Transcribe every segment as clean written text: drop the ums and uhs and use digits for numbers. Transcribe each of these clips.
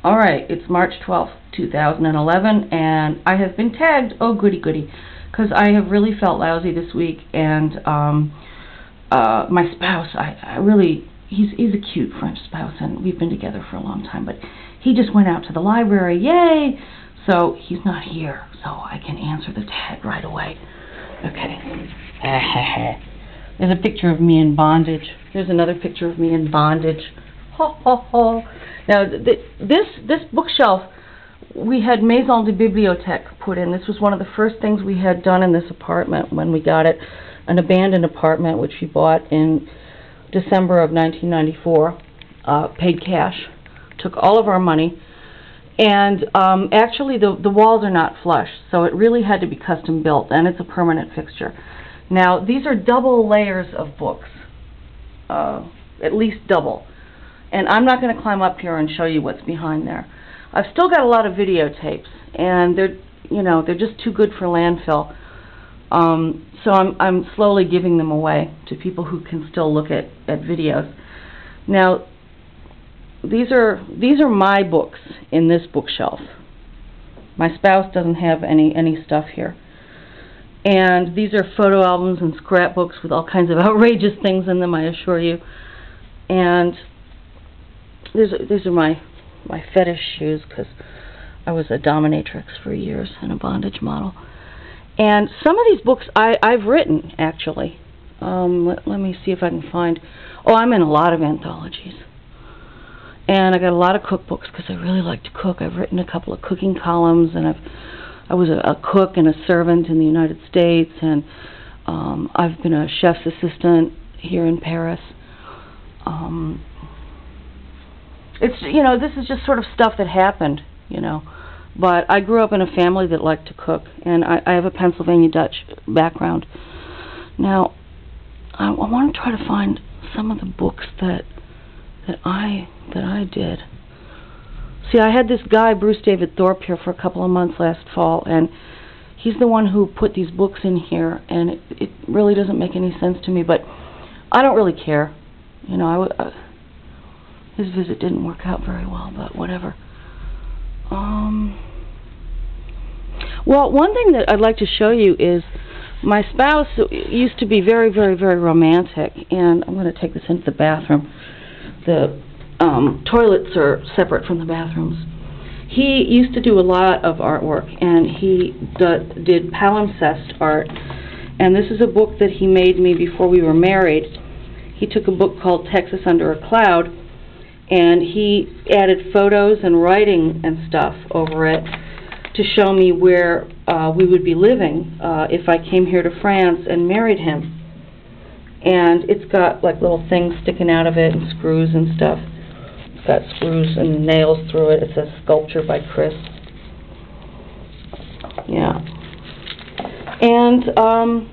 Alright, it's March 12th, 2011, and I have been tagged, oh goody goody, because I have really felt lousy this week, and my spouse, he's a cute French spouse, and we've been together for a long time, but he just went out to the library, yay! So he's not here, so I can answer the tag right away. Okay. There's a picture of me in bondage. There's another picture of me in bondage. Ho, ho, ho. Now, this bookshelf, we had Maison de Bibliothèque put in. This was one of the first things we had done in this apartment when we got it, an abandoned apartment which we bought in December of 1994, paid cash, took all of our money, and actually the walls are not flush, so it really had to be custom built, and it's a permanent fixture. Now, these are double layers of books, at least double. And I'm not going to climb up here and show you what's behind there. I've still got a lot of videotapes, and they're just too good for landfill. So I'm slowly giving them away to people who can still look at videos. Now, these are my books in this bookshelf. My spouse doesn't have any stuff here. And these are photo albums and scrapbooks with all kinds of outrageous things in them, I assure you. And these are my fetish shoes, because I was a dominatrix for years and a bondage model. And some of these books I've written, actually. Let me see if I can find... Oh, I'm in a lot of anthologies. And I got a lot of cookbooks, because I really like to cook. I've written a couple of cooking columns, and I was a cook and a servant in the United States, and I've been a chef's assistant here in Paris. It's, this is just sort of stuff that happened, But I grew up in a family that liked to cook, and I have a Pennsylvania Dutch background. Now, I want to try to find some of the books that I did. See, I had this guy, Bruce David Thorpe, here for a couple of months last fall, and he's the one who put these books in here, and it really doesn't make any sense to me, but I don't really care. His visit didn't work out very well, but whatever. Well, one thing that I'd like to show you is my spouse used to be very, very, very romantic, and I'm going to take this into the bathroom. The toilets are separate from the bathrooms. He used to do a lot of artwork, and he did palimpsest art, and this is a book that he made me before we were married. He took a book called Texas Under a Cloud, and he added photos and writing and stuff over it to show me where we would be living if I came here to France and married him. And it's got like little things sticking out of it and screws and stuff. It's got screws and nails through it. It says Sculpture by Chris. Yeah. And I'm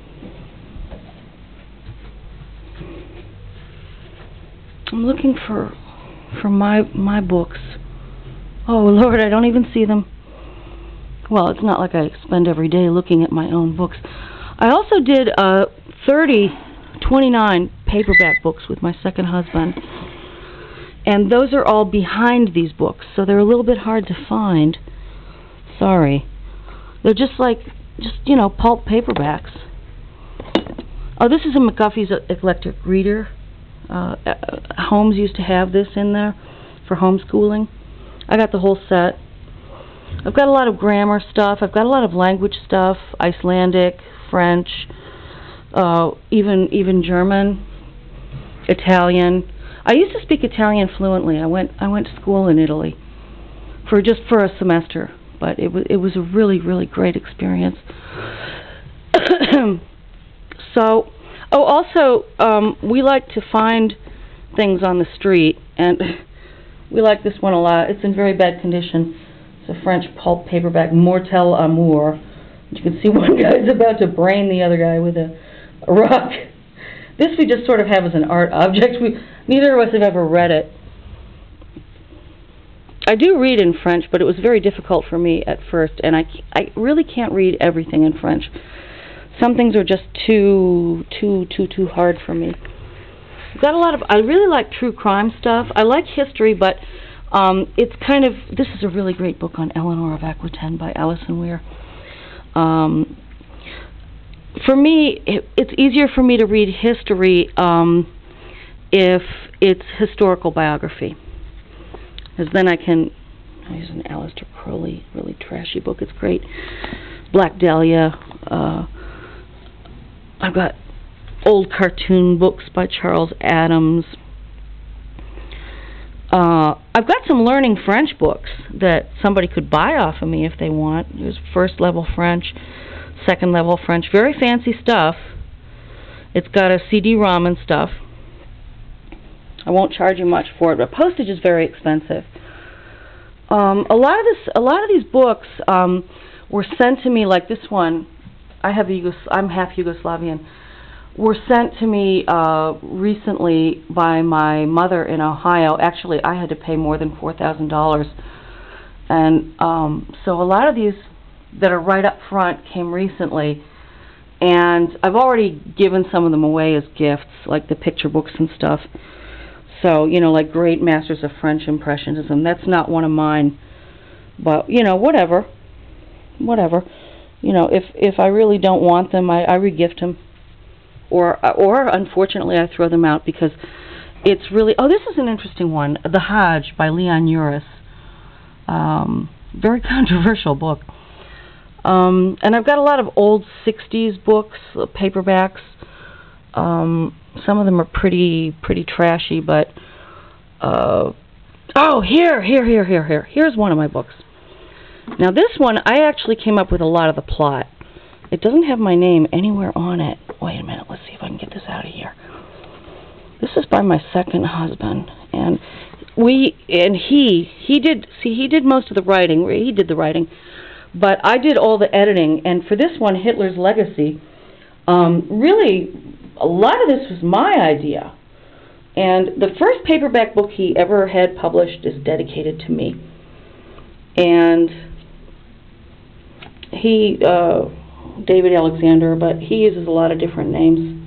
looking for my books. Oh Lord, I don't even see them. Well, it's not like I spend every day looking at my own books. I also did 29 paperback books with my second husband, and those are all behind these books, so they're a little bit hard to find. Sorry. They're just pulp paperbacks. Oh, this is a McGuffey's Electric Reader. Holmes used to have this in there for homeschooling. I got the whole set. I've got a lot of grammar stuff. I've got a lot of language stuff, Icelandic, French, even German, Italian. I used to speak Italian fluently. I went to school in Italy for a semester, but it was a really, really great experience. So. Oh, also, we like to find things on the street, and we like this one a lot. It's in very bad condition. It's a French pulp paperback, Mortel Amour. You can see one guy's about to brain the other guy with a rock. This we just sort of have as an art object. Neither of us have ever read it. I do read in French, but it was very difficult for me at first, and I really can't read everything in French. Some things are just too hard for me. I've got a lot of, I really like true crime stuff. I like history, but It's kind of, this is a really great book on Eleanor of Aquitaine by Alison Weir. For me, it's easier for me to read history if it's historical biography, because then I use an Aleister Crowley, really trashy book. It's great. Black Dahlia. I've got old cartoon books by Charles Adams. I've got some learning French books that somebody could buy off of me if they want. There's first level French, second level French, very fancy stuff. It's got a CD-ROM and stuff. I won't charge you much for it, but postage is very expensive. A lot of these books were sent to me, like this one. I'm half Yugoslavian. Were sent to me recently by my mother in Ohio. Actually, I had to pay more than $4,000, and so a lot of these that are right up front came recently, and I've already given some of them away as gifts, like the picture books and stuff. So, you know, like Great Masters of French Impressionism. That's not one of mine, but you know, whatever. You know, if I really don't want them, I regift them. Or unfortunately, I throw them out because it's really... Oh, this is an interesting one. The Hajj by Leon Uris. Very controversial book. And I've got a lot of old 60s books, paperbacks. Some of them are pretty trashy, but... oh, here's one of my books. Now, this one, I actually came up with a lot of the plot. It doesn't have my name anywhere on it. Wait a minute, let's see if I can get this out of here. This is by my second husband, and he did most of the writing. He did the writing, but I did all the editing. And for this one, Hitler's Legacy, really, a lot of this was my idea. And the first paperback book he ever had published is dedicated to me. And he, David Alexander, but he uses a lot of different names.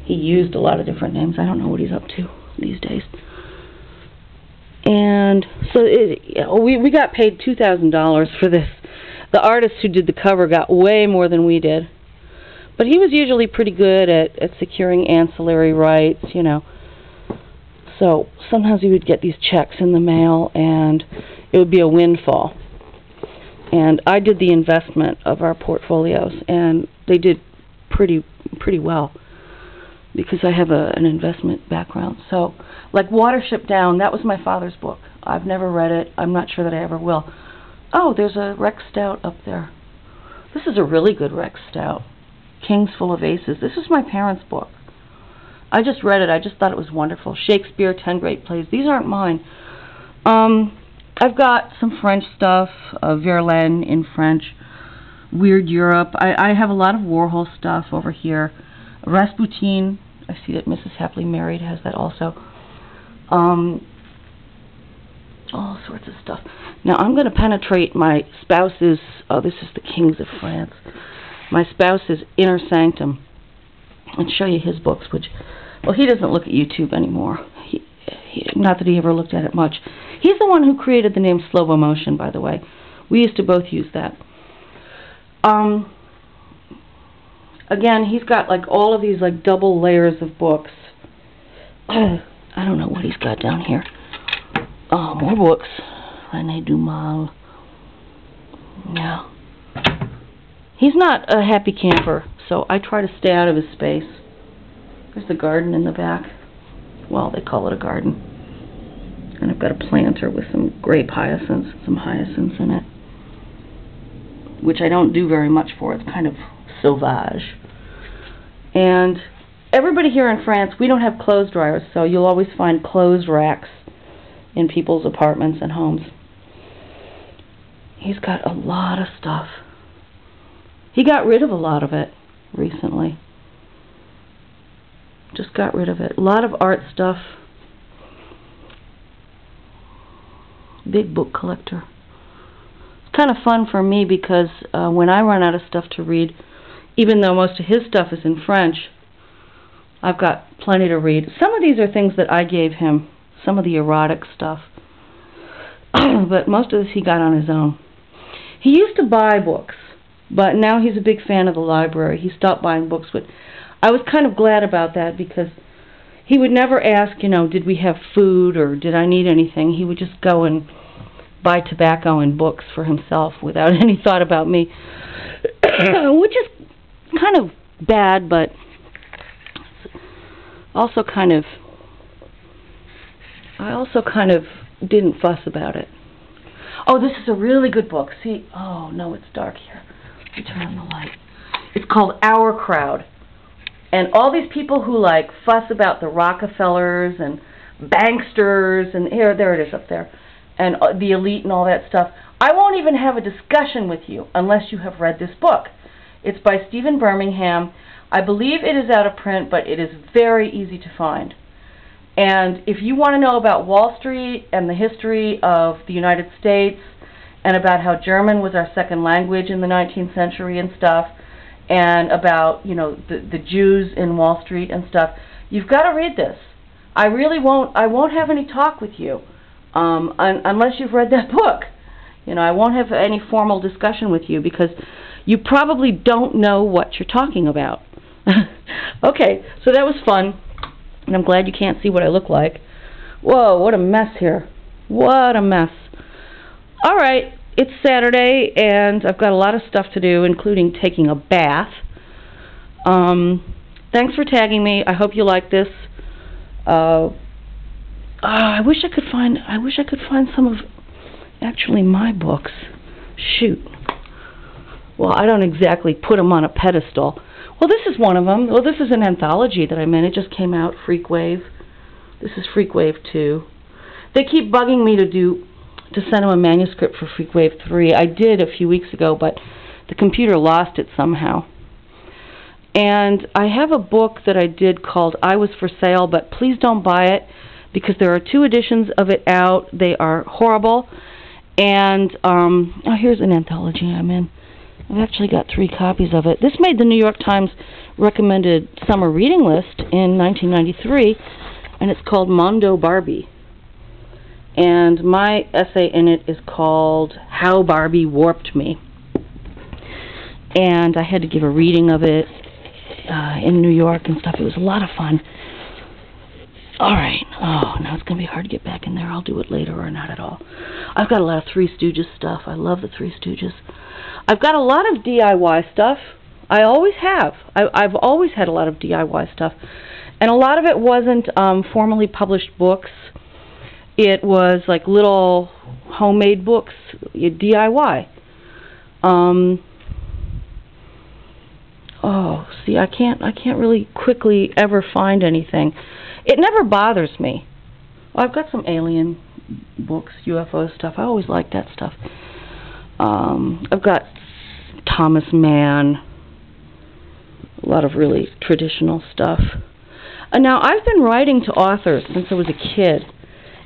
He used a lot of different names. I don't know what he's up to these days. And so we got paid $2,000 for this. The artist who did the cover got way more than we did. But he was usually pretty good at securing ancillary rights, you know. So sometimes we would get these checks in the mail, and it would be a windfall. And I did the investment of our portfolios, and they did pretty well because I have an investment background. So, like Watership Down, that was my father's book. I've never read it. I'm not sure that I ever will. Oh, there's a Rex Stout up there. This is a really good Rex Stout. Kings Full of Aces. This is my parents' book. I just read it. I just thought it was wonderful. Shakespeare, 10 Great Plays. These aren't mine. I've got some French stuff, Verlaine in French, Weird Europe. I have a lot of Warhol stuff over here. Rasputin, I see that MrsHapplymarried has that also. All sorts of stuff. Now I'm going to penetrate my spouse's, this is the Kings of France, my spouse's inner sanctum and show you his books, which, well, he doesn't look at YouTube anymore. Not that he ever looked at it much. He's the one who created the name Slow Motion, by the way. We used to both use that. Again, he's got like all of these like double layers of books. I don't know what he's got down here. Oh, more books. René Dumas. Yeah. He's not a happy camper, so I try to stay out of his space. There's the garden in the back. Well, they call it a garden. And I've got a planter with some grape hyacinths, some hyacinths in it, which I don't do very much for. It's kind of sauvage. And everybody here in France, we don't have clothes dryers, so you'll always find clothes racks in people's apartments and homes. He's got a lot of stuff. He got rid of a lot of it recently. Just got rid of it. A lot of art stuff. Big book collector. It's kind of fun for me because when I run out of stuff to read, even though most of his stuff is in French, I've got plenty to read. Some of these are things that I gave him. Some of the erotic stuff. but most of this he got on his own. He used to buy books, but now he's a big fan of the library. He stopped buying books, but I was kind of glad about that because he would never ask, you know, did we have food or did I need anything. He would just go and buy tobacco and books for himself without any thought about me, which is kind of bad, but also kind of, I also kind of didn't fuss about it. Oh, this is a really good book. See, oh no, it's dark here. Let me turn on the light. It's called Our Crowd. And all these people who like fuss about the Rockefellers and banksters and there it is up there, and the elite and all that stuff. I won't even have a discussion with you unless you have read this book. It's by Stephen Birmingham. I believe it is out of print, but it is very easy to find. And if you want to know about Wall Street and the history of the United States and about how German was our second language in the 19th century and stuff, and about, you know, the Jews in Wall Street and stuff, you've got to read this. I won't have any talk with you unless you've read that book. You know, I won't have any formal discussion with you because you probably don't know what you're talking about. Okay, so that was fun, and I'm glad you can't see what I look like. Whoa, what a mess here. What a mess. All right, it's Saturday, and I've got a lot of stuff to do, including taking a bath. Thanks for tagging me. I hope you like this. I wish I could find some of actually my books. Shoot. Well, I don't exactly put them on a pedestal. Well, this is one of them. Well, this is an anthology that I'm in. It just came out, Freak Wave. This is Freak Wave 2. They keep bugging me to send them a manuscript for Freak Wave 3. I did a few weeks ago, but the computer lost it somehow. And I have a book that I did called I Was for Sale, but please don't buy it because there are 2 editions of it out. They are horrible. And oh, here's an anthology I'm in. I've actually got 3 copies of it. This made the New York Times recommended summer reading list in 1993, and it's called Mondo Barbie. And my essay in it is called How Barbie Warped Me. And I had to give a reading of it in New York and stuff. It was a lot of fun. Alright. Oh, now it's going to be hard to get back in there. I'll do it later or not at all. I've got a lot of Three Stooges stuff. I love the Three Stooges. I've got a lot of DIY stuff. I always have. I've always had a lot of DIY stuff. And a lot of it wasn't formally published books. It was like little homemade books, DIY. Oh, see, I can't really quickly ever find anything. It never bothers me. Well, I've got some alien books, UFO stuff. I always liked that stuff. I've got Thomas Mann, a lot of really traditional stuff. Now, I've been writing to authors since I was a kid,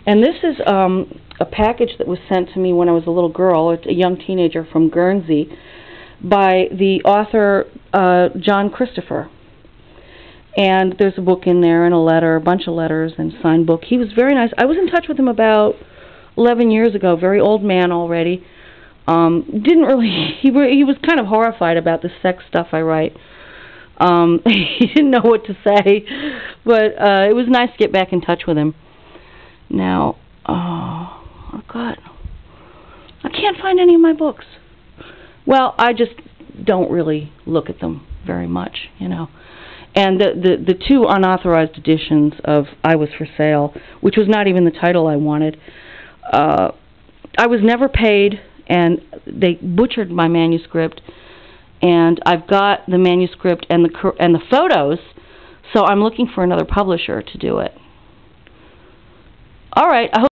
and this is a package that was sent to me when I was a little girl. It's a young teenager from Guernsey by the author John Christopher. And there's a book in there and a letter, a bunch of letters and signed book. He was very nice. I was in touch with him about 11 years ago, very old man already. Didn't really, he was kind of horrified about the sex stuff I write. He didn't know what to say, but it was nice to get back in touch with him. Now, oh God, I can't find any of my books. Well, I just don't really look at them very much, you know. And the 2 unauthorized editions of I Was for Sale, which was not even the title I wanted, I was never paid, and they butchered my manuscript. And I've got the manuscript and the photos, so I'm looking for another publisher to do it. All right. I hope